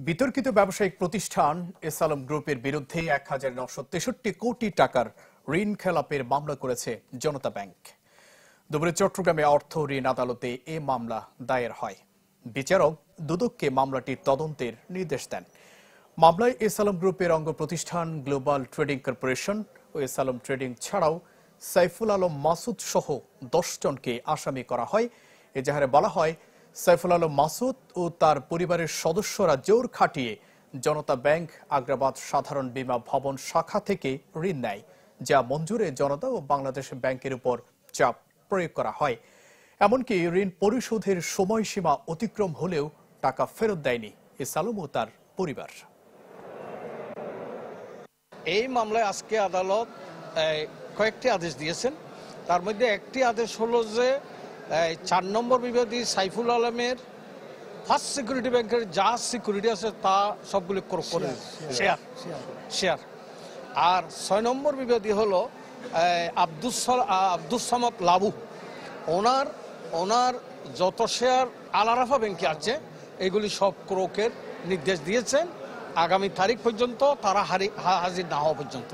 বিতর্কিত ব্যবসায়িক প্রতিষ্ঠান এসালম গ্রুপের বিরুদ্ধে ১,৯৬৩ কোটি টাকার ঋণ খেলাপের মামলা করেছে জনতা ব্যাংক। দুপুরে চট্টগ্রামে অর্থ ঋণ আদালতে এ মামলা দায়ের হয়। বিচারক দুদককে মামলাটির তদন্তের নির্দেশ দেন। মামলায় এসালম গ্রুপের অঙ্গ প্রতিষ্ঠান গ্লোবাল ট্রেডিং কর্পোরেশন ও এসালম ট্রেডিং ছাড়াও সাইফুল আলম মাসুদ সহ ১০ জনকে আসামি করা হয়। এজাহারে বলা হয়, সাইফুল আলম মাসুদ ও তার পরিবারের সদস্যরা জোর খাটিয়ে জনতা ব্যাংক আগ্রাবাদ সাধারণ বীমা ভবন শাখা থেকে ঋণ নেয়, যা মঞ্জুরে জনতা ও বাংলাদেশ ব্যাংকের উপর চাপ প্রয়োগ করা হয়। এমনকি ঋণ পরিশোধের সময়সীমা অতিক্রম হলেও টাকা ফেরত দেয়নি এসালম ও তার পরিবার। এই মামলায় আজকে আদালত কয়েকটি আদেশ দিয়েছেন। তার মধ্যে একটি আদেশ হলো যে ৪ নম্বর বিবাদী সাইফুল আলমের ফার্স্ট সিকিউরিটি ব্যাংকের যা সিকিউরিটি আছে তা সবগুলি করে শেয়ার। আর ৬ নম্বর বিবাদী হলো আব্দুস সামাদ লাবু, ওনার যত শেয়ার আল আরাফা ব্যাংকে আছে এগুলি সব ক্রোকের নির্দেশ দিয়েছেন আগামী তারিখ পর্যন্ত, তারা হাজির না হওয়া পর্যন্ত।